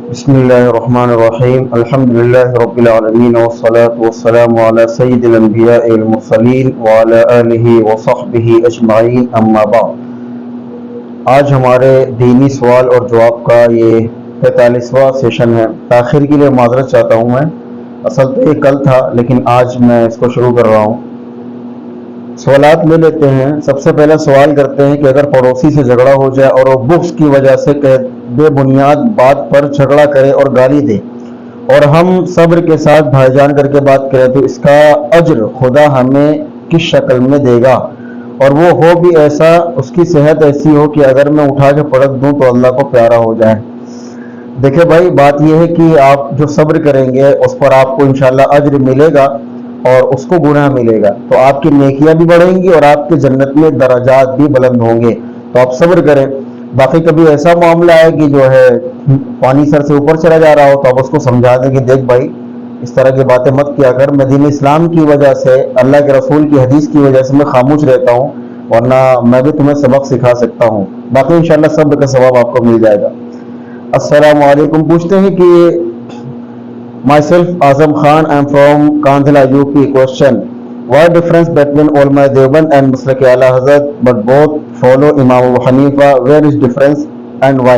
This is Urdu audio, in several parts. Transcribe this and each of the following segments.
بسم الله الرحمن الرحيم الحمد لله رب العالمين والصلاة والسلام على سيد الأنبياء والمرسلين وعلى آله وصحبه أجمعين أما بعد۔ آج ہمارے دینی سوال اور جواب کا یہ 45واں سیشن ہے۔ تاخیر کے لیے معذرت چاہتا ہوں میں، اصل تو یہ کل تھا لیکن آج میں اس کو شروع کر رہا ہوں۔ سوالات لے لیتے ہیں۔ سب سے پہلا سوال کرتے ہیں کہ اگر پڑوسی سے جھگڑا ہو جائے اور وہ بغض کی وجہ سے بے بنیاد بات پر جھگڑا کرے اور گالی دے اور ہم صبر کے ساتھ بھائی جان کر کے بات کریں تو اس کا اجر خدا ہمیں کس شکل میں دے گا، اور وہ ہو بھی ایسا، اس کی صحت ایسی ہو کہ اگر میں اٹھا کے پڑک دوں تو اللہ کو پیارا ہو جائے۔ دیکھیں بھائی، بات یہ ہے کہ آپ جو صبر کریں گے اس پر آپ کو انشاءاللہ اجر ملے گا اور اس کو گناہ ملے گا، تو آپ کی نیکیاں بھی بڑھیں گی اور آپ کے جنت میں درجات بھی بلند ہوں گے۔ تو آپ صبر کریں۔ باقی کبھی ایسا معاملہ ہے کہ جو ہے پانی سر سے اوپر چلا جا رہا ہو تو آپ اس کو سمجھا دیں کہ دیکھ بھائی، اس طرح کی باتیں مت کیا کر، میں دین اسلام کی وجہ سے، اللہ کے رسول کی حدیث کی وجہ سے میں خاموش رہتا ہوں، ورنہ میں بھی تمہیں سبق سکھا سکتا ہوں۔ باقی انشاءاللہ صبر کا ثواب آپ کو مل جائے گا۔ السلام علیکم۔ پوچھتے ہیں کہ myself Azam Khan, I am from Kandhala UP. Question: what difference between Ulama Deoband and Muslak Ala Hazrat but both follow Imam Abu Hanifa? Where is difference and why?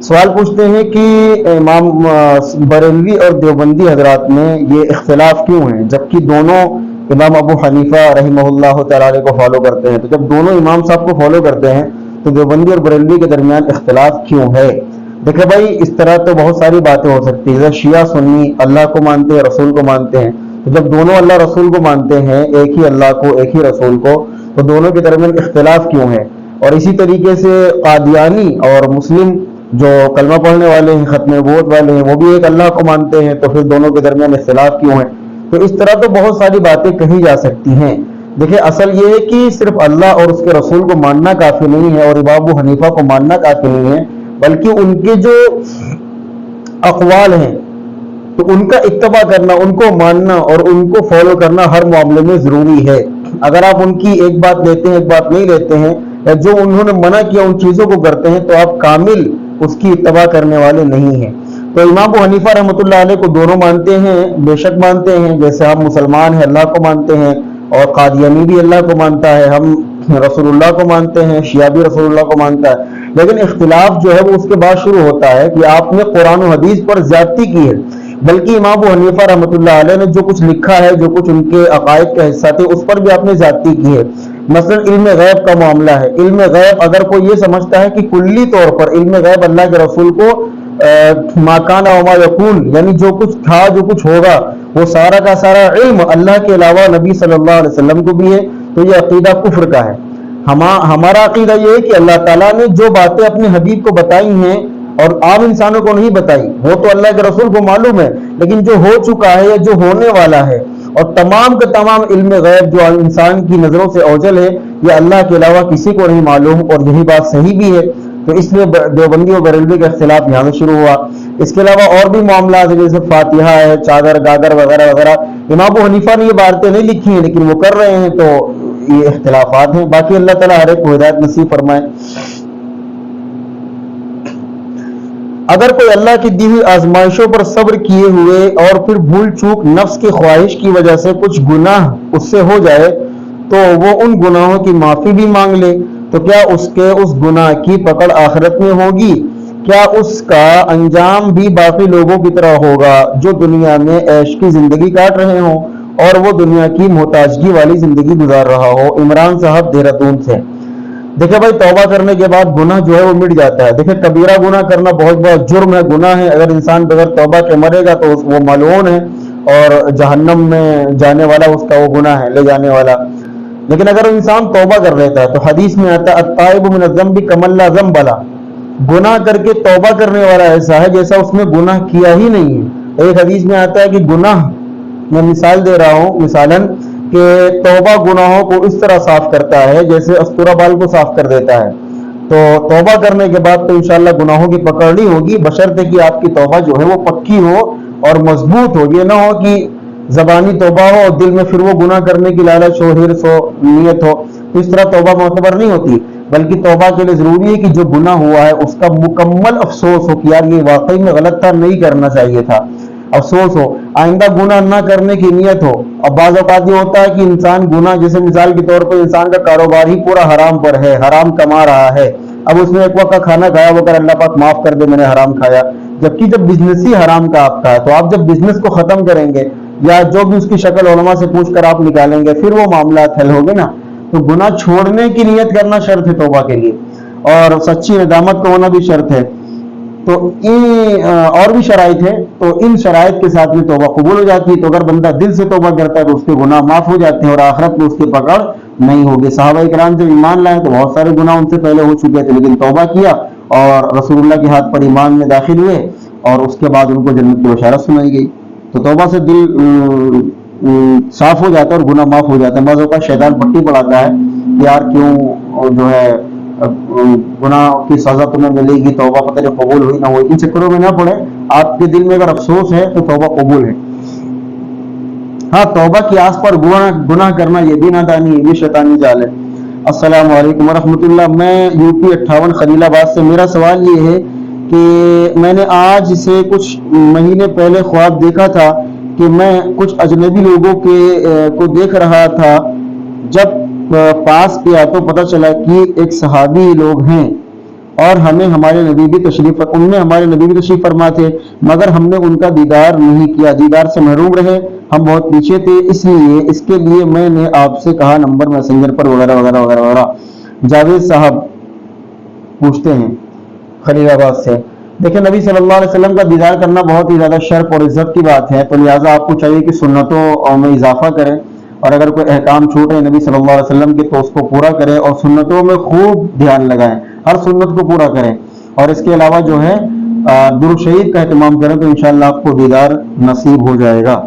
سوال پوچھتے ہیں کہ امام بریلوی اور دیوبندی حضرات میں یہ اختلاف کیوں ہیں جبکہ دونوں امام ابو حنیفہ رحمہ اللہ تعالی کو فالو کرتے ہیں؟ تو جب دونوں امام صاحب کو فالو کرتے ہیں تو دیوبندی اور بریلوی کے درمیان اختلاف کیوں ہے؟ دیکھیں بھائی، اس طرح تو بہت ساری باتیں ہو سکتی ہیں۔ جیسے شیعہ سنی اللہ کو مانتے ہیں، رسول کو مانتے ہیں، تو جب دونوں اللہ رسول کو مانتے ہیں، ایک ہی اللہ کو ایک ہی رسول کو، تو دونوں کے درمیان اختلاف کیوں ہے؟ اور اسی طریقے سے قادیانی اور مسلم جو کلمہ پڑھنے والے ہیں، ختم نبوت والے ہیں، وہ بھی ایک اللہ کو مانتے ہیں، تو پھر دونوں کے درمیان اختلاف کیوں ہے؟ تو اس طرح تو بہت ساری باتیں کہی جا سکتی ہیں۔ دیکھیں اصل یہ ہے کہ صرف اللہ اور اس کے رسول کو ماننا کافی نہیں ہے اور امام ابو حنیفہ کو ماننا کافی نہیں ہے، بلکہ ان کے جو اقوال ہیں تو ان کا اتباع کرنا، ان کو ماننا اور ان کو فالو کرنا ہر معاملے میں ضروری ہے۔ اگر آپ ان کی ایک بات لیتے ہیں ایک بات نہیں لیتے ہیں، یا جو انہوں نے منع کیا ان چیزوں کو کرتے ہیں، تو آپ کامل اس کی اتباع کرنے والے نہیں ہیں۔ تو امام ابو حنیفہ رحمۃ اللہ علیہ کو دونوں مانتے ہیں، بے شک مانتے ہیں، جیسے ہم مسلمان ہیں اللہ کو مانتے ہیں، اور قادیانی بھی اللہ کو مانتا ہے، ہم رسول اللہ کو مانتے ہیں، شیعہ بھی رسول اللہ کو مانتا ہے۔ لیکن اختلاف جو ہے وہ اس کے بعد شروع ہوتا ہے کہ آپ نے قرآن و حدیث پر زیادتی کی ہے، بلکہ امام ابو حنیفہ رحمۃ اللہ علیہ نے جو کچھ لکھا ہے، جو کچھ ان کے عقائد کا حصہ تھے، اس پر بھی آپ نے زیادتی کی ہے۔ مثلا علم غیب کا معاملہ ہے۔ علم غیب اگر کوئی یہ سمجھتا ہے کہ کلی طور پر علم غیب اللہ کے رسول کو ما کان و ما یکون، یعنی جو کچھ تھا جو کچھ ہوگا وہ سارا کا سارا علم اللہ کے علاوہ نبی صلی اللہ علیہ وسلم کو بھی ہے، تو یہ عقیدہ کفر کا ہے۔ ہمارا عقیدہ یہ ہے کہ اللہ تعالیٰ نے جو باتیں اپنے حبیب کو بتائی ہیں اور عام انسانوں کو نہیں بتائی، وہ تو اللہ کے رسول کو معلوم ہے، لیکن جو ہو چکا ہے یا جو ہونے والا ہے اور تمام کا تمام علم غیب جو انسان کی نظروں سے اوجھل ہے، یہ اللہ کے علاوہ کسی کو نہیں معلوم، اور یہی بات صحیح بھی ہے۔ تو اس لیے دیوبندی اور بریلوی کا اختلاف یہاں سے شروع ہوا۔ اس کے علاوہ اور بھی معاملات ہیں، جیسے فاتحہ ہے، چادر گاگر وغیرہ وغیرہ۔ امام ابو حنیفہ نے یہ باتیں نہیں لکھی ہیں لیکن وہ کر رہے ہیں، تو یہ اختلافات ہیں۔ باقی اللہ تعالیٰ ہر ایک کو ہدایت نصیب فرمائے۔ اگر کوئی اللہ کی دی ہوئی آزمائشوں پر صبر کیے ہوئے اور پھر بھول چوک نفس کی خواہش کی وجہ سے کچھ گناہ اس سے ہو جائے تو وہ ان گناہوں کی معافی بھی مانگ لے، تو کیا اس گناہ کی پکڑ آخرت میں ہوگی؟ کیا اس کا انجام بھی باقی لوگوں کی طرح ہوگا جو دنیا میں عیش کی زندگی کاٹ رہے ہوں اور وہ دنیا کی محتاجگی والی زندگی گزار رہا ہو؟ عمران صاحب دہرادون سے۔ دیکھیں بھائی، توبہ کرنے کے بعد گناہ جو ہے وہ مٹ جاتا ہے۔ دیکھیں کبیرہ گناہ کرنا بہت بڑا جرم ہے، گناہ ہے۔ اگر انسان بغیر توبہ کے مرے گا تو وہ ملعون ہے اور جہنم میں جانے والا اس کا وہ گناہ ہے لے جانے والا۔ لیکن اگر انسان توبہ کر لیتا ہے تو حدیث میں آتا ہے التائب من الذنب کمن لا ذنب لہ، گناہ کر کے توبہ کرنے والا ایسا ہے جیسا اس نے گناہ کیا ہی نہیں ہے۔ ایک حدیث میں آتا ہے کہ گناہ، میں مثال دے رہا ہوں مثالاً، کہ توبہ گناہوں کو اس طرح صاف کرتا ہے جیسے استورہ بال کو صاف کر دیتا ہے۔ تو توبہ کرنے کے بعد تو انشاءاللہ گناہوں کی پکڑ نہیں ہوگی، بشرطے کہ آپ کی توبہ جو ہے وہ پکی ہو اور مضبوط ہو۔ یہ نہ ہو کہ زبانی توبہ ہو اور دل میں پھر وہ گناہ کرنے کی لالچ ہو، حرص ہو، نیت ہو، تو اس طرح توبہ معتبر نہیں ہوتی۔ بلکہ توبہ کے لیے ضروری ہے کہ جو گناہ ہوا ہے اس کا مکمل افسوس ہو کہ یار یہ واقعی میں غلط تھا، نہیں کرنا چاہیے تھا، افسوس ہو، آئندہ گناہ نہ کرنے کی نیت ہو۔ اب بعض اوقات یہ ہوتا ہے کہ انسان گناہ، جیسے مثال کے طور پر انسان کا کاروبار ہی پورا حرام پر ہے، حرام کما رہا ہے، اب اس نے ایک وقت کا کھانا کھایا، وہ کہ اللہ پاک معاف کر دے میں نے حرام کھایا، جبکہ جب بزنس ہی حرام کا آپ کا ہے تو آپ جب بزنس کو ختم کریں گے یا جو بھی اس کی شکل علماء سے پوچھ کر آپ نکالیں گے پھر وہ معاملات حل ہوگے نا۔ تو گناہ چھوڑنے کی نیت کرنا شرط ہے توبہ کے لیے، اور سچی ندامت کا ہونا بھی شرط ہے۔ تو اور بھی شرائط ہیں، تو ان شرائط کے ساتھ میں توبہ قبول ہو جاتی ہے۔ تو اگر بندہ دل سے توبہ کرتا ہے تو اس کے گناہ معاف ہو جاتے ہیں اور آخرت میں اس کی پکڑ نہیں ہوگی۔ صحابہ کرام جب ایمان لائے تو بہت سارے گناہ ان سے پہلے ہو چکے تھے، لیکن توبہ کیا اور رسول اللہ کے ہاتھ پر ایمان میں داخل ہوئے، اور اس کے بعد ان کو جنت کی بشارت سنائی گئی۔ تو توبہ سے دل صاف ہو جاتا ہے اور گناہ معاف ہو جاتا ہے۔ بعض اوقات شیطان پٹی پڑھاتا ہے کہ یار کیوں جو ہے گناہ کی سزا تمہیں ملے گی، توبہ پتہ نہیں قبول ہوئی نہ ہوئی، ان چکروں میں نہ پڑے۔ آپ کے دل میں اگر افسوس ہے تو توبہ قبول ہے۔ ہاں، توبہ کی آس پر گناہ کرنا یہ بھی نادانی، یہ بھی شیطانی جال ہے۔ السلام علیکم ورحمۃ اللہ، میں UP 58 خلیل آباد سے۔ میرا سوال یہ ہے کہ میں نے آج سے کچھ مہینے پہلے خواب دیکھا تھا کہ میں کچھ اجنبی لوگوں کو دیکھ رہا تھا، جب پاس کیا تو پتہ چلا کہ ایک صحابی لوگ ہیں اور ان میں ہمارے نبی بھی تشریف فرما تھے، مگر ہم نے ان کا دیدار نہیں کیا، دیدار سے محروم رہے، ہم بہت پیچھے تھے، اس کے لیے میں نے آپ سے کہا نمبر میسنجر پر وغیرہ وغیرہ وغیرہ وغیرہ۔ جاوید صاحب پوچھتے ہیں خلیل آباد سے۔ دیکھیں، نبی صلی اللہ علیہ وسلم کا دیدار کرنا بہت ہی زیادہ شرف اور عزت کی بات ہے، تو لہٰذا آپ کو چاہیے کہ سنتوں میں اضافہ کریں، اور اگر کوئی احکام چھوٹے نبی صلی اللہ علیہ وسلم کے تو اس کو پورا کریں، اور سنتوں میں خوب دھیان لگائیں، ہر سنت کو پورا کریں، اور اس کے علاوہ جو ہے درود شریف کا اہتمام کریں تو انشاءاللہ آپ کو دیدار نصیب ہو جائے گا۔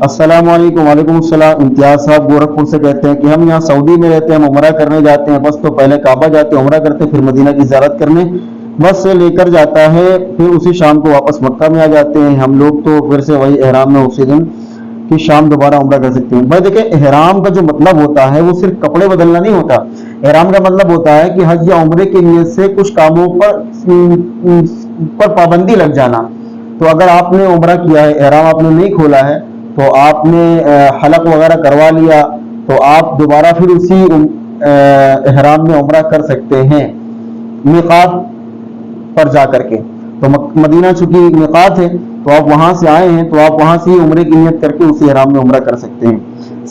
السلام علیکم۔ وعلیکم السلام۔ امتیاز صاحب گورکھپور سے کہتے ہیں کہ ہم یہاں سعودی میں رہتے ہیں، ہم عمرہ کرنے جاتے ہیں، بس تو پہلے کعبہ جاتے ہیں، عمرہ کرتے ہیں، پھر مدینہ کی زیارت کرنے بس سے لے کر جاتا ہے، پھر اسی شام کو واپس مکہ میں آ جاتے ہیں ہم لوگ، تو پھر سے وہی احرام میں اسی دن کی شام دوبارہ عمرہ کر سکتے ہیں۔ بھائی دیکھیں، احرام کا جو مطلب ہوتا ہے وہ صرف کپڑے بدلنا نہیں ہوتا، احرام کا مطلب ہوتا ہے کہ حج یا عمرے کی نیت سے کچھ کاموں پر پابندی لگ جانا۔ تو اگر آپ نے عمرہ کیا ہے، احرام آپ نے نہیں کھولا ہے، تو آپ نے حلق وغیرہ کروا لیا، تو آپ دوبارہ پھر اسی احرام میں عمرہ کر سکتے ہیں میقات پر جا کر کے۔ تو مدینہ چونکہ میقات ہے تو آپ وہاں سے آئے ہیں، تو آپ وہاں سے ہی عمرے کی نیت کر کے اسی احرام میں عمرہ کر سکتے ہیں۔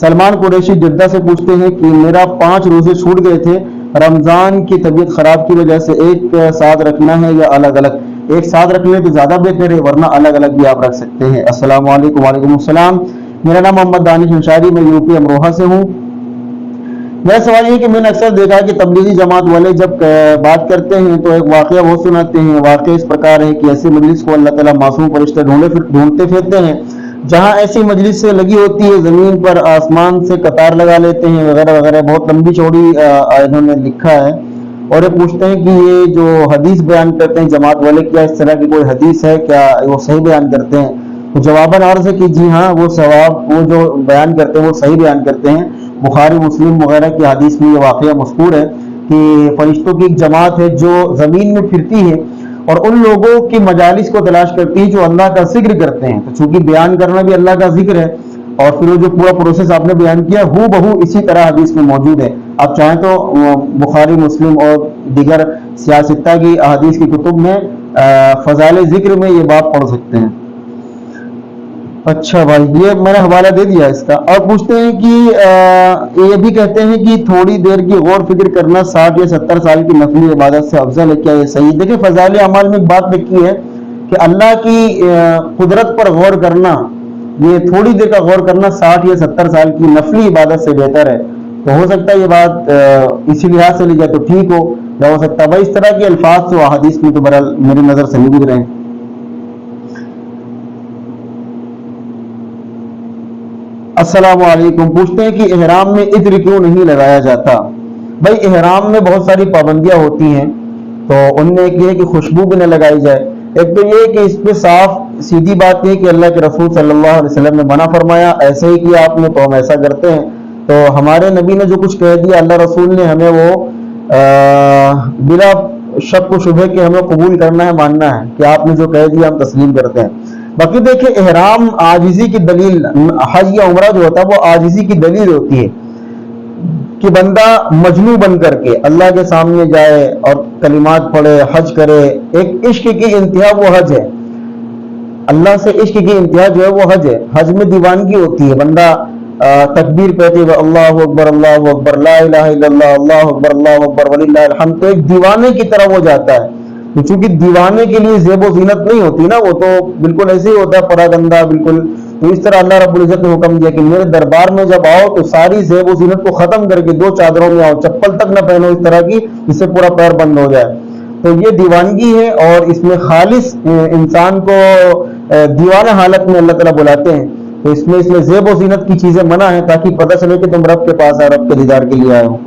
سلمان قریشی جدہ سے پوچھتے ہیں کہ میرا 5 روزے چھوٹ گئے تھے رمضان کی طبیعت خراب کی وجہ سے، ایک ساتھ رکھنا ہے یا الگ الگ؟ ایک ساتھ رکھ لیں تو زیادہ بہتر ہے، ورنہ الگ الگ بھی آپ رکھ سکتے ہیں۔ السلام علیکم۔ وعلیکم السلام۔ میرا نام محمد دانش انصاری، میں UP امروہہ سے ہوں۔ میرا سوال یہ ہے کہ میں نے اکثر دیکھا ہے کہ تبلیغی جماعت والے جب بات کرتے ہیں تو ایک واقعہ وہ سناتے ہیں۔ واقعہ اس پرکار ہے کہ ایسی مجلس کو اللہ تعالیٰ معصوم فرشتے ڈھونڈتے پھرتے ہیں، جہاں ایسی مجلس سے لگی ہوتی ہے زمین پر آسمان سے قطار لگا لیتے ہیں وغیرہ وغیرہ، بہت لمبی چوڑی انہوں نے لکھا ہے، اور یہ پوچھتے ہیں کہ یہ جو حدیث بیان کرتے ہیں جماعت والے، کیا اس طرح کی کوئی حدیث ہے، کیا وہ صحیح بیان کرتے ہیں؟ تو جواباً عرض ہے کہ جی ہاں، وہ جو بیان کرتے ہیں وہ صحیح بیان کرتے ہیں۔ بخاری مسلم وغیرہ کی حدیث میں یہ واقعہ مذکور ہے کہ فرشتوں کی ایک جماعت ہے جو زمین میں پھرتی ہے اور ان لوگوں کی مجالس کو تلاش کرتی ہے جو اللہ کا ذکر کرتے ہیں، تو چونکہ بیان کرنا بھی اللہ کا ذکر ہے، اور پھر وہ جو پورا پروسیس آپ نے بیان کیا ہو بہو اسی طرح حدیث میں موجود ہے۔ آپ چاہیں تو بخاری مسلم اور دیگر سیاستہ کی احادیث کی کتب میں فضائل ذکر میں یہ باب پڑھ سکتے ہیں۔ اچھا بھائی، یہ میں نے حوالہ دے دیا اس کا۔ اور پوچھتے ہیں کہ یہ بھی کہتے ہیں کہ تھوڑی دیر کی غور فکر کرنا 60 یا 70 سال کی نفلی عبادت سے افضل ہے، کیا یہ صحیح؟ دیکھیں، فضائل اعمال میں ایک بات لکھی ہے کہ اللہ کی قدرت پر غور کرنا، یہ تھوڑی دیر کا غور کرنا 60 یا 70 سال کی نفلی عبادت سے بہتر ہے۔ تو ہو سکتا ہے یہ بات اسی لحاظ سے لی جائے تو ٹھیک ہو، یا ہو سکتا ہے بھائی اس طرح کے الفاظ تو احادیث میں تو بہرحال میری نظر سے نہیں گزرے ہیں۔ السلام علیکم۔ پوچھتے ہیں کہ احرام میں عطر کیوں نہیں لگایا جاتا؟ بھائی احرام میں بہت ساری پابندیاں ہوتی ہیں، تو ان میں ایک یہ ہے کہ خوشبو بھی نہ لگائی جائے، ایک تو یہ کہ اس پہ صاف سیدھی بات یہ کہ اللہ کے رسول صلی اللہ علیہ وسلم نے منع فرمایا، ایسے ہی کیا آپ نے تو ہم ایسا کرتے ہیں، تو ہمارے نبی نے جو کچھ کہہ دیا اللہ رسول نے ہمیں وہ بلا شک و شبہ کہ ہمیں قبول کرنا ہے، ماننا ہے کہ آپ نے جو کہہ دیا ہم تسلیم کرتے ہیں۔ باقی دیکھیں احرام عاجزی کی دلیل، حج یا عمرہ جو ہوتا ہے وہ عاجزی کی دلیل ہوتی ہے کہ بندہ مجنو بن کر کے اللہ کے سامنے جائے اور کلمات پڑھے، حج کرے۔ ایک عشق کی انتہا وہ حج ہے، اللہ سے عشق کی انتہا جو ہے وہ حج ہے۔ حج میں دیوانگی ہوتی ہے، بندہ تکبیر کہتے ہوئے اللہ اکبر لا الہ الا اللہ، اللہ اکبر وللہ الحمد، تو ایک دیوانے کی طرح وہ جاتا ہے۔ چونکہ دیوانے کے لیے زیب و زینت نہیں ہوتی نا، وہ تو بالکل ایسے ہی ہوتا ہے پڑا گندہ بالکل۔ تو اس طرح اللہ رب العزت نے حکم دیا کہ میرے دربار میں جب آؤ تو ساری زیب و زینت کو ختم کر کے 2 چادروں میں آؤ، چپل تک نہ پہنو اس طرح کی جس سے پورا پیر بند ہو جائے۔ تو یہ دیوانگی ہے، اور اس میں خالص انسان کو دیوانہ حالت میں اللہ تعالیٰ بلاتے ہیں۔ تو اس میں زیب و زینت کی چیزیں منع ہیں تاکہ پتہ چلے کہ تم رب کے پاس آئے، رب کے دیدار کے لیے آئے ہو۔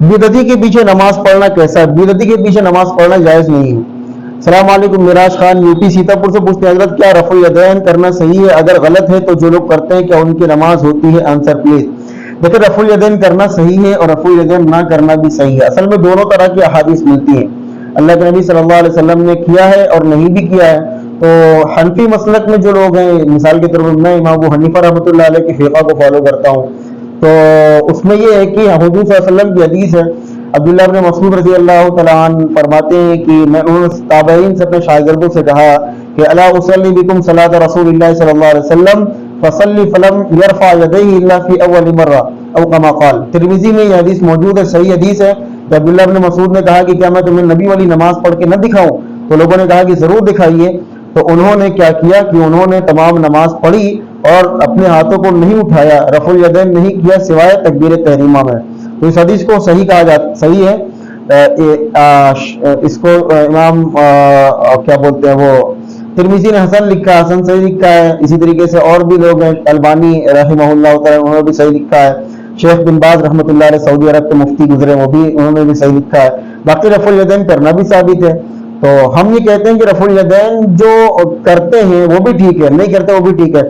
بدعتی کے پیچھے نماز پڑھنا کیسا ہے؟ بدعتی کے پیچھے نماز پڑھنا جائز نہیں ہے۔ السلام علیکم، معراج خان یو پی سیتاپور سے پوچھتے ہیں حضرت کیا رفع الیدین کرنا صحیح ہے؟ اگر غلط ہے تو جو لوگ کرتے ہیں کیا ان کی نماز ہوتی ہے؟ Answer please. دیکھیں رفع الیدین کرنا صحیح ہے اور رفع الیدین نہ کرنا بھی صحیح ہے۔ اصل میں دونوں طرح کی احادیث ملتی ہیں، اللہ کے نبی صلی اللہ علیہ وسلم نے کیا ہے اور نہیں بھی کیا ہے۔ تو حنفی مسلک میں جو لوگ ہیں، مثال کے طور پر میں امام ابو حنیفہ رحمۃ اللہ علیہ کی فقہ کو فالو کرتا ہوں، تو اس میں یہ ہے کہ حضور صلی اللہ علیہ وسلم کی حدیث ہے، عبداللہ بن مسعود رضی اللہ تعالیٰ عنہ فرماتے ہیں کہ انہوں نے تابعین سے اپنے شاگردوں سے کہا کہ الا اصلی بکم صلاۃ رسول اللہ صلی اللہ علیہ وسلم فصلی فلم یرفع یدیہ الا فی اول مرہ او کما قال۔ ترمذی میں یہ حدیث موجود ہے، صحیح حدیث ہے کہ عبداللہ بن مسعود نے کہا کہ کیا میں تمہیں نبی والی نماز پڑھ کے نہ دکھاؤں؟ تو لوگوں نے کہا کہ ضرور دکھائیے۔ تو انہوں نے کیا کیا کہ انہوں نے تمام نماز پڑھی اور اپنے ہاتھوں کو نہیں اٹھایا، رفع الیدین نہیں کیا سوائے تکبیر تحریمہ میں۔ تو اس حدیث کو صحیح کہا جاتا، صحیح ہے۔ اس کو امام کیا بولتے ہیں وہ ترمذی نے حسن لکھا ہے، حسن صحیح لکھا ہے۔ اسی طریقے سے اور بھی لوگ ہیں، البانی رحمہ اللہ تعالی انہوں نے بھی صحیح لکھا ہے، شیخ بن باز رحمۃ اللہ علیہ سعودی عرب کے مفتی گزرے وہ بھی انہوں نے بھی صحیح لکھا ہے۔ باقی رفع الیدین کرنا بھی ثابت ہے۔ تو ہم یہ کہتے ہیں کہ رفع الیدین جو کرتے ہیں وہ بھی ٹھیک ہے، نہیں کرتے وہ بھی ٹھیک ہے،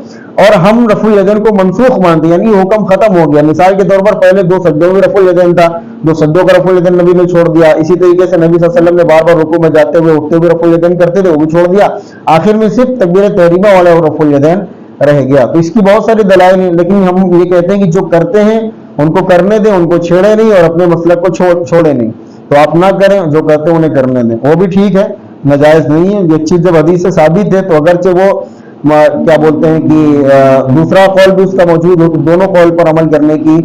اور ہم رفع الیدین کو منسوخ مانتے ہیں، یعنی حکم ختم ہو گیا۔ مثال کے طور پر پہلے 2 سجدوں میں رفع الیدین تھا، 2 سجدوں کا رفع الیدین نبی نے چھوڑ دیا۔ اسی طریقے سے نبی صلی اللہ علیہ وسلم نے بار بار رکوع میں جاتے ہوئے اٹھتے ہوئے رفع الیدین کرتے تھے، وہ بھی چھوڑ دیا۔ آخر میں صرف تکبیر تحریمہ والا رفع الیدین رہ گیا۔ تو اس کی بہت ساری دلائل ہیں، لیکن ہم یہ کہتے ہیں کہ جو کرتے ہیں ان کو کرنے دیں، ان کو چھیڑے نہیں اور اپنے مسلک کو چھوڑے نہیں۔ تو آپ نہ کریں، جو کرتے ہیں انہیں کرنے دیں، وہ بھی ٹھیک ہے، ناجائز نہیں ہے۔ یہ چیز جب حدیث سے ثابت ہے تو اگرچہ وہ کیا بولتے ہیں کہ دوسرا قول بھی اس کا موجود ہو تو دونوں قول پر عمل کرنے کی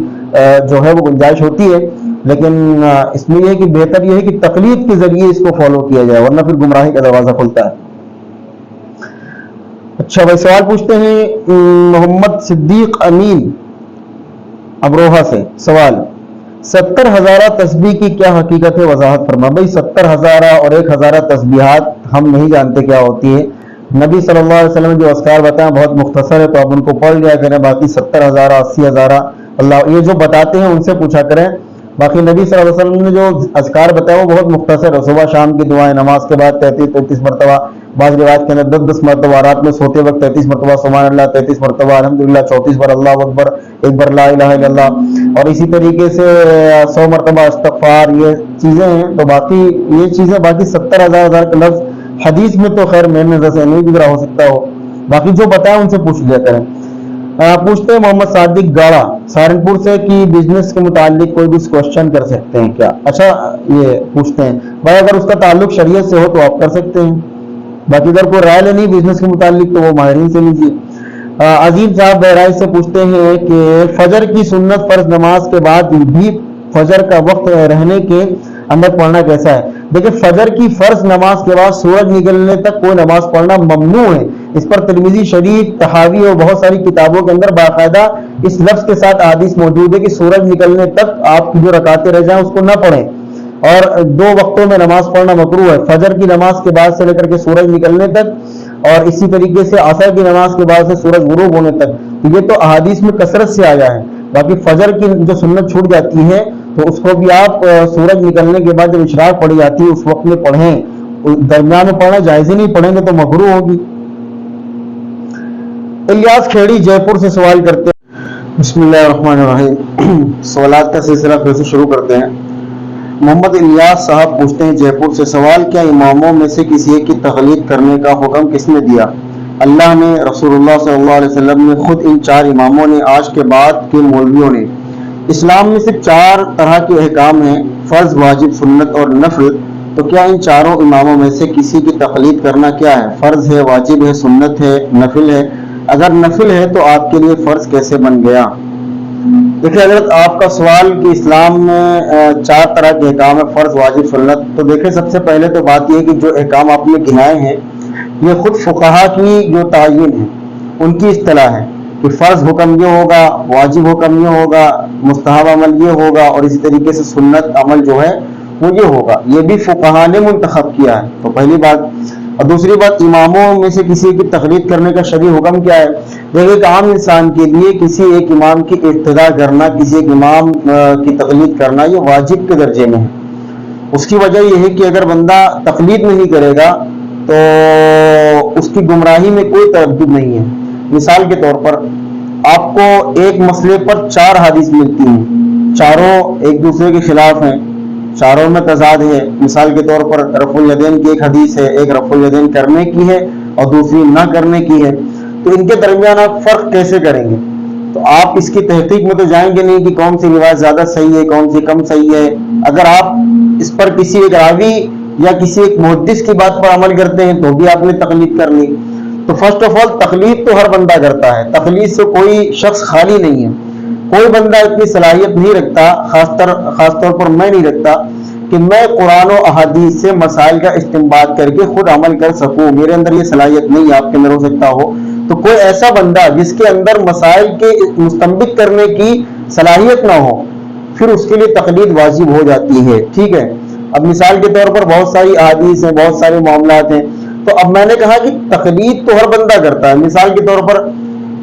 جو ہے وہ گنجائش ہوتی ہے، لیکن اس میں یہ ہے کہ بہتر یہ ہے کہ تقلید کے ذریعے اس کو فالو کیا جائے، ورنہ پھر گمراہی کا دروازہ کھلتا ہے۔ اچھا بھائی سوال پوچھتے ہیں محمد صدیق امین ابروہا سے سوال، 70 ہزارہ تسبیح کی کیا حقیقت ہے؟ وضاحت فرما۔ بھائی 70 ہزارہ اور 1 ہزارہ تسبیحات ہم نہیں جانتے کیا ہوتی ہے۔ نبی صلی اللہ علیہ وسلم نے جو اذکار بتایا بہت مختصر ہے، تو آپ ان کو پڑھ لیا کریں۔ باقی 70 ہزارہ 80 ہزارہ اللہ یہ جو بتاتے ہیں ان سے پوچھا کریں۔ باقی نبی صلی اللہ علیہ وسلم نے جو اذکار بتایا وہ بہت مختصر ہے، صبح شام کی دعائیں، نماز کے بعد 33 مرتبہ، بعض روایت کے اندر 10 مرتبہ، رات میں سوتے وقت 33 مرتبہ سبحان اللہ، 33 مرتبہ الحمدللہ، 34 بار اللہ اکبر، 1 بار لا الہ الا اللہ، اور اسی طریقے سے 100 مرتبہ استغفار، یہ چیزیں ہیں۔ تو باقی یہ چیزیں باقی 70 ہزار کا لفظ حدیث میں تو خیر میرے نظر سے نہیں گزرا، ہو سکتا ہو، باقی جو بتایا ان سے پوچھ لیا کریں۔ پوچھتے ہیں محمد صادق گاڑا سہارنپور سے کہ بزنس کے متعلق کوئی بھی کوشچن کر سکتے ہیں کیا؟ اچھا یہ پوچھتے ہیں بھائی اگر اس کا تعلق شریعت سے ہو تو آپ کر سکتے ہیں، باقی اگر کوئی رائے لینی بزنس کے متعلق تو وہ ماہرین سے لیجیے۔ عظیم صاحب بہرائچ سے پوچھتے ہیں کہ فجر کی سنت فرض نماز کے بعد بھی فجر کا وقت رہنے کے اندر پڑھنا کیسا ہے؟ دیکھیں فجر کی فرض نماز کے بعد سورج نکلنے تک کوئی نماز پڑھنا ممنوع ہے۔ اس پر ترمذی شریف، تحاوی اور بہت ساری کتابوں کے اندر باقاعدہ اس لفظ کے ساتھ حدیث موجود ہے کہ سورج نکلنے تک آپ کی جو رکعتیں رہ جائیں اس کو نہ پڑھیں، اور 2 وقتوں میں نماز پڑھنا مکروہ ہے، فجر کی نماز کے بعد سے لے کر کے سورج نکلنے تک، اور اسی طریقے سے عصر کی نماز کے بعد سے سورج غروب ہونے تک۔ یہ تو احادیث میں کثرت سے آیا ہے۔ باقی فجر کی جو سنت چھوٹ جاتی ہے تو اس کو بھی آپ سورج نکلنے کے بعد جب اشراق پڑھی جاتی ہے اس وقت میں پڑھیں، درمیان میں پڑھنا جائز ہی نہیں، پڑھیں گے تو مکروہ ہوگی۔ الیاس کھیڑی جے پور سے سوال کرتے ہیں، بسم اللہ الرحمن الرحیم، سوالات کا سلسلہ پھر سے شروع کرتے ہیں۔ محمد الیاس صاحب پوچھتے ہیں جے پور سے سوال، کیا اماموں میں سے کسی ایک کی تقلید کرنے کا حکم کس نے دیا؟ اللہ نے، رسول اللہ صلی اللہ علیہ وسلم نے، خود ان 4 اماموں نے، آج کے بعد کے مولویوں نے۔ اسلام میں صرف 4 طرح کے احکام ہیں، فرض، واجب، سنت اور نفل۔ تو کیا ان 4 اماموں میں سے کسی کی تقلید کرنا کیا ہے؟ فرض ہے، واجب ہے، سنت ہے، نفل ہے؟ اگر نفل ہے تو آپ کے لیے فرض کیسے بن گیا؟ دیکھیں حضرت، آپ کا سوال کہ اسلام میں 4 طرح کے احکام ہیں، فرض، واجب، سنت۔ تو دیکھیں سب سے پہلے تو بات یہ کہ جو احکام آپ نے گنائے ہیں یہ خود فقہا کی جو تعین ہے ان کی اصطلاح ہے کہ فرض حکم یہ ہوگا، واجب حکم یہ ہوگا، مستحب عمل یہ ہوگا، اور اسی طریقے سے سنت عمل جو ہے وہ یہ ہوگا۔ یہ بھی فقہا نے منتخب کیا ہے، تو پہلی بات۔ اور دوسری بات، اماموں میں سے کسی کی تقلید کرنے کا شرعی حکم کیا ہے؟ دیکھیں ایک عام انسان کے لیے کسی ایک امام کی اقتداء کرنا، کسی ایک امام کی تقلید کرنا یہ واجب کے درجے میں ہے۔ اس کی وجہ یہ ہے کہ اگر بندہ تقلید نہیں کرے گا تو اس کی گمراہی میں کوئی تردد نہیں ہے۔ مثال کے طور پر آپ کو ایک مسئلے پر 4 حدیث ملتی ہیں، چاروں ایک دوسرے کے خلاف ہیں، چاروں میں تضاد ہے۔ مثال کے طور پر رفع الیدین کی ایک حدیث ہے، ایک رفع الیدین کرنے کی ہے اور دوسری نہ کرنے کی ہے، تو ان کے درمیان آپ فرق کیسے کریں گے؟ تو آپ اس کی تحقیق میں تو جائیں گے نہیں کہ کون سی روایت زیادہ صحیح ہے، کون سی کم صحیح ہے۔ اگر آپ اس پر کسی ایک راوی یا کسی ایک محدث کی بات پر عمل کرتے ہیں تو بھی آپ نے تقلید کر لی۔ تو فرسٹ آف آل تقلید تو ہر بندہ کرتا ہے، تقلید سے کوئی شخص خالی نہیں ہے۔ کوئی بندہ اتنی صلاحیت نہیں رکھتا، خاص طور پر میں نہیں رکھتا کہ میں قرآن و احادیث سے مسائل کا استنباط کر کے خود عمل کر سکوں۔ میرے اندر یہ صلاحیت نہیں ہے، آپ کے اندر ہو سکتا ہو۔ تو کوئی ایسا بندہ جس کے اندر مسائل کے مستنبط کرنے کی صلاحیت نہ ہو، پھر اس کے لیے تقلید واجب ہو جاتی ہے، ٹھیک ہے۔ اب مثال کے طور پر بہت ساری احادیث ہیں، بہت سارے معاملات ہیں، تو اب میں نے کہا کہ تقلید تو ہر بندہ کرتا ہے۔ مثال کے طور پر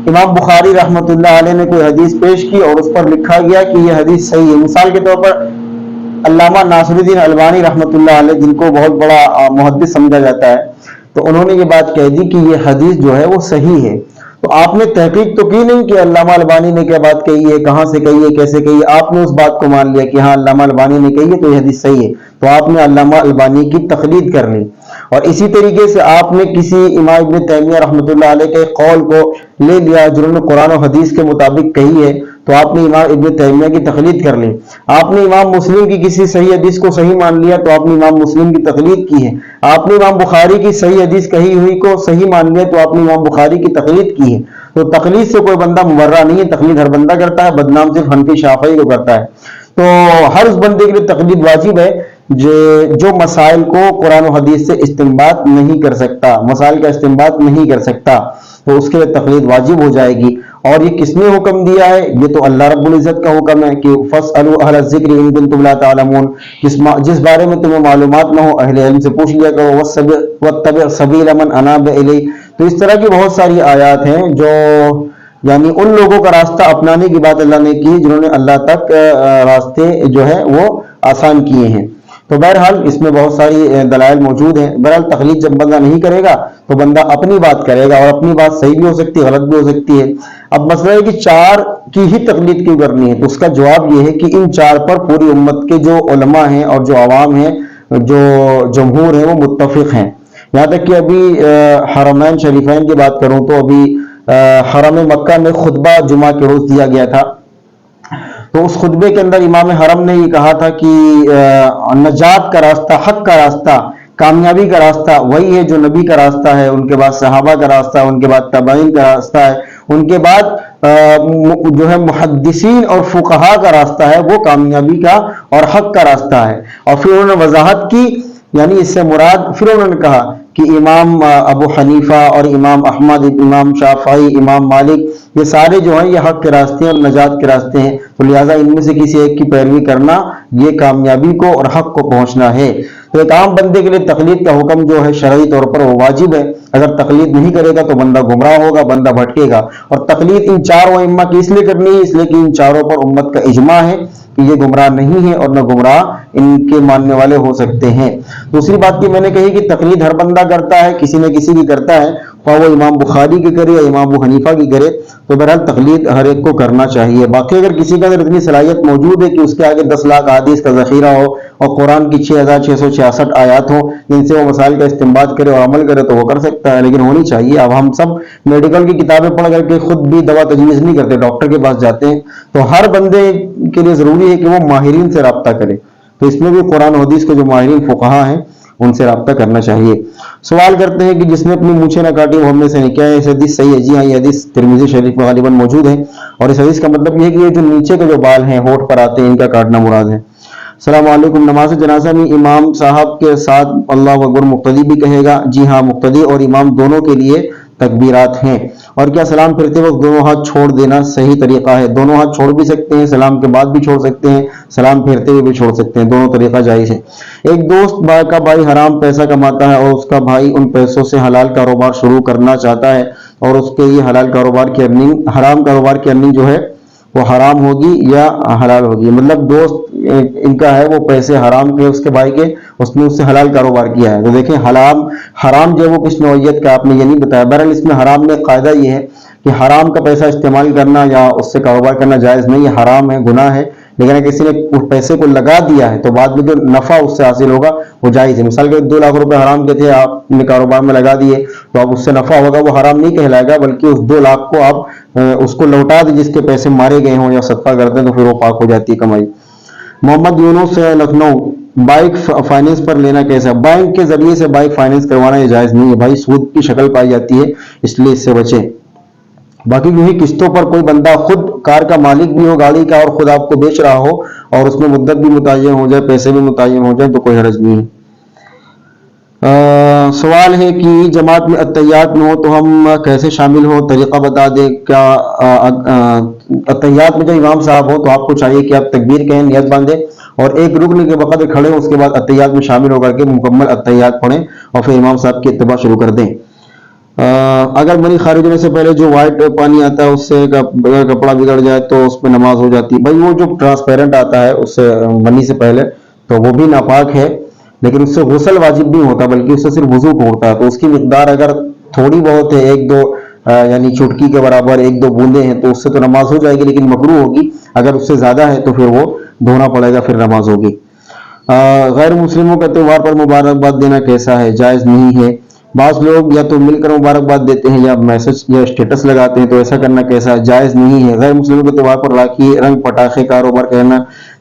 امام بخاری رحمۃ اللہ علیہ نے کوئی حدیث پیش کی اور اس پر لکھا گیا کہ یہ حدیث صحیح ہے۔ مثال کے طور پر علامہ ناصر الدین البانی رحمۃ اللہ علیہ، جن کو بہت بڑا محدث سمجھا جاتا ہے، تو انہوں نے یہ بات کہہ دی کہ یہ حدیث جو ہے وہ صحیح ہے۔ تو آپ نے تحقیق تو کی نہیں کہ علامہ البانی نے کیا بات کہی ہے، کہاں سے کہی ہے، کیسے کہی ہے، آپ نے اس بات کو مان لیا کہ ہاں علامہ البانی نے کہی ہے تو یہ حدیث صحیح ہے، تو آپ نے علامہ البانی کی تقلید کر لی۔ اور اسی طریقے سے آپ نے کسی امام ابن تیمیہ رحمۃ اللہ علیہ کے قول کو لے لیا جنہوں نے قرآن و حدیث کے مطابق کہی ہے، تو آپ نے امام ابن تیمیہ کی تقلید کر لی۔ آپ نے امام مسلم کی کسی صحیح حدیث کو صحیح مان لیا تو آپ نے امام مسلم کی تقلید کی ہے۔ آپ نے امام بخاری کی صحیح حدیث کہی ہوئی کو صحیح مان لیا تو آپ نے امام بخاری کی تقلید کی ہے۔ تو تقلید سے کوئی بندہ مبرہ نہیں ہے، تقلید ہر بندہ کرتا ہے، بدنام صرف حنفی شافعی کو کرتا ہے۔ تو ہر اس بندے کے لیے تقلید واجب ہے جو مسائل کو قرآن و حدیث سے استنباط نہیں کر سکتا، مسائل کا استنباط نہیں کر سکتا، تو اس کے لیے تقلید واجب ہو جائے گی۔ اور یہ کس نے حکم دیا ہے؟ یہ تو اللہ رب العزت کا حکم ہے کہ فَاسْأَلُوا أَهْلَ الذِّكْرِ إِن كُنتُمْ لَا تَعْلَمُونَ، جس بارے میں تمہیں معلومات نہ ہو اہل علم سے پوچھ لیا کرو، وَاتَّبِعْ سَبِيلَ مَنْ أَنَابَ إِلَيَّ۔ تو اس طرح کی بہت ساری آیات ہیں جو یعنی ان لوگوں کا راستہ اپنانے کی بات اللہ نے کی جنہوں نے اللہ تک راستے جو ہے وہ آسان کیے ہیں۔ تو بہرحال اس میں بہت ساری دلائل موجود ہیں۔ بہرحال تقلید جب بندہ نہیں کرے گا تو بندہ اپنی بات کرے گا، اور اپنی بات صحیح بھی ہو سکتی ہے، غلط بھی ہو سکتی ہے۔ اب مسئلہ ہے کہ 4 کی ہی تقلید کیوں کرنی ہے؟ تو اس کا جواب یہ ہے کہ ان 4 پر پوری امت کے جو علماء ہیں اور جو عوام ہیں، جو جمہور ہیں، وہ متفق ہیں۔ یہاں تک کہ ابھی حرمین شریفین کی بات کروں تو ابھی حرم مکہ میں خطبہ جمعہ کے روز دیا گیا تھا، تو اس خطبے کے اندر امام حرم نے یہ کہا تھا کہ نجات کا راستہ، حق کا راستہ، کامیابی کا راستہ وہی ہے جو نبی کا راستہ ہے، ان کے بعد صحابہ کا راستہ ہے، ان کے بعد تابعین کا راستہ ہے، ان کے بعد جو ہے محدثین اور فقہا کا راستہ ہے، وہ کامیابی کا اور حق کا راستہ ہے۔ اور پھر انہوں نے وضاحت کی، یعنی اس سے مراد، پھر انہوں نے کہا کہ امام ابو حنیفہ اور امام احمد، امام شافعی، امام مالک، یہ سارے جو ہیں یہ حق کے راستے اور نجات کے راستے ہیں، تو لہٰذا ان میں سے کسی ایک کی پیروی کرنا یہ کامیابی کو اور حق کو پہنچنا ہے۔ تو ایک عام بندے کے لیے تقلید کا حکم جو ہے شرعی طور پر وہ واجب ہے۔ اگر تقلید نہیں کرے گا تو بندہ گمراہ ہوگا، بندہ بھٹکے گا۔ اور تقلید ان 4 ائمہ کی اس لیے کرنی ہے اس لیے کہ ان 4 پر امت کا اجماع ہے کہ یہ گمراہ نہیں ہے اور نہ گمراہ ان کے ماننے والے ہو سکتے ہیں۔ دوسری بات کی میں نے کہی کہ تقلید ہر بندہ کرتا ہے، کسی نہ کسی کی کرتا ہے۔ خواہ وہ امام بخاری کی کرے یا امام ابو حنیفہ کی کرے، تو بہرحال تقلید ہر ایک کو کرنا چاہیے۔ باقی اگر کسی کا اندر اتنی صلاحیت موجود ہے کہ اس کے آگے 10 لاکھ احادیث کا ذخیرہ ہو اور قرآن کی 6666 آیات ہوں جن سے وہ مسائل کا استنباط کرے اور عمل کرے تو وہ کر سکتا ہے، لیکن ہونی چاہیے۔ اب ہم سب میڈیکل کی کتابیں پڑھ کر کے خود بھی دوا تجویز نہیں کرتے، ڈاکٹر کے پاس جاتے ہیں، تو ہر بندے کے لیے ضروری ہے کہ وہ ماہرین سے رابطہ کرے، تو اس میں بھی قرآن و حدیث کے جو ماہرین فقہا ہیں ان سے رابطہ کرنا چاہیے۔ سوال کرتے ہیں کہ جس نے اپنی مونچھیں نہ کاٹی وہ ہم میں سے نہیں، کیا اس حدیث صحیح ہے؟ جی ہاں، یہ حدیث ترمذی شریف میں غالباً موجود ہے، اور اس حدیث کا مطلب یہ ہے کہ یہ جو نیچے کے جو بال ہیں ہونٹ پر آتے ہیں ان کا کاٹنا مراد ہے۔ السلام علیکم، نماز جنازہ میں امام صاحب کے ساتھ اللہ اکبر مقتدی بھی کہے گا؟ جی ہاں، مقتدی اور امام دونوں کے لیے تکبیرات ہیں۔ اور کیا سلام پھرتے وقت دونوں ہاتھ چھوڑ دینا صحیح طریقہ ہے؟ دونوں ہاتھ چھوڑ بھی سکتے ہیں، سلام کے بعد بھی چھوڑ سکتے ہیں، سلام پھیرتے ہوئے بھی چھوڑ سکتے ہیں، دونوں طریقہ جائز ہے۔ ایک دوست کا بھائی حرام پیسہ کماتا ہے اور اس کا بھائی ان پیسوں سے حلال کاروبار شروع کرنا چاہتا ہے، اور اس کے یہ حلال کاروبار کی ارننگ، حرام کاروبار کی ارننگ جو ہے وہ حرام ہوگی یا حلال ہوگی؟ مطلب دوست ان کا ہے وہ پیسے حرام کے اس کے بھائی کے، اس نے اس سے حلال کاروبار کیا ہے، تو دیکھیں حرام جو ہے وہ کس نوعیت کا آپ نے یہ نہیں بتایا۔ بہرحال اس میں حرام میں قاعدہ یہ ہے کہ حرام کا پیسہ استعمال کرنا یا اس سے کاروبار کرنا جائز نہیں ہے، حرام ہے، گناہ ہے، لیکن اگر کسی نے اس پیسے کو لگا دیا ہے تو بعد میں جو نفع اس سے حاصل ہوگا وہ جائز ہے۔ مثال کے 2 لاکھ روپے حرام کے تھے، آپ نے کاروبار میں لگا دیے، تو اب اس سے نفع ہوگا، وہ حرام نہیں کہلائے گا، بلکہ اس 2 لاکھ کو آپ اس کو لوٹا دیں جس کے پیسے مارے گئے ہوں یا صدقہ کر دیں تو پھر وہ پاک ہو جاتی ہے کمائی۔ محمد یونس سے لکھنؤ، بائک فائننس پر لینا کیسا؟ بینک کے ذریعے سے بائک فائننس کروانا یہ جائز نہیں ہے بھائی، سود کی شکل پائی جاتی ہے، اس لیے اس سے بچیں۔ باقی یہی قسطوں پر کوئی بندہ خود کار کا مالک بھی ہو گاڑی کا اور خود آپ کو بیچ رہا ہو اور اس میں مدت بھی متعین ہو جائے، پیسے بھی متعین ہو جائے تو کوئی حرج نہیں ہے۔ سوال ہے کہ جماعت میں اتحیات میں ہو تو ہم کیسے شامل ہو؟ طریقہ بتا دیں۔ کیا اتحیات میں جو امام صاحب ہو تو آپ کو چاہیے کہ آپ تکبیر کہیں، نیت باندھیں اور ایک رکن کے وقت کھڑے ہوں، اس کے بعد اتحیات میں شامل ہو کر کے مکمل اتحیات پڑھیں اور پھر امام صاحب کی اتباع شروع کر دیں۔ اگر منی خارج ہونے سے پہلے جو وائٹ پانی آتا ہے اس سے کپڑا بگڑ جائے تو اس میں نماز ہو جاتی ہے؟ بھائی وہ جو ٹرانسپیرنٹ آتا ہے اس سے منی سے پہلے تو وہ بھی ناپاک ہے، لیکن اس سے غسل واجب نہیں ہوتا بلکہ اس سے صرف وضو ٹوٹتا ہے، تو اس کی مقدار اگر تھوڑی بہت ہے 1-2 یعنی چٹکی کے برابر 1-2 بوندیں ہیں تو اس سے تو نماز ہو جائے گی، لیکن مکروہ ہوگی۔ اگر اس سے زیادہ ہے تو پھر وہ دھونا پڑے گا، پھر نماز ہوگی۔ غیر مسلموں کا تہوار پر مبارکباد دینا کیسا ہے؟ جائز نہیں ہے۔ بعض لوگ یا تو مل کر مبارکباد دیتے ہیں یا میسج یا اسٹیٹس لگاتے ہیں، تو ایسا کرنا کیسا؟ جائز نہیں ہے۔ غیر مسلموں کے تہوار پر راکھی، رنگ، پٹاخے کاروبار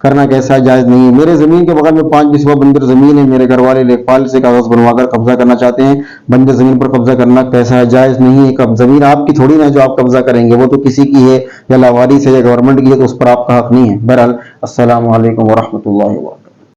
کرنا کیسا؟ جائز نہیں ہے۔ میرے زمین کے بغل میں 5 بسوا بنجر زمین ہے، میرے گھر والے لیکپال سے کاغذ بنوا کر قبضہ کرنا چاہتے ہیں، بنجر زمین پر قبضہ کرنا کیسا ہے؟ جائز نہیں ہے۔ زمین آپ کی تھوڑی نہ جو آپ قبضہ کریں گے، وہ تو کسی کی ہے یا لاوارث ہے یا گورنمنٹ کی ہے، تو اس پر آپ کا حق نہیں ہے۔ بہرحال السلام علیکم ورحمۃ اللہ وبرکاتہ۔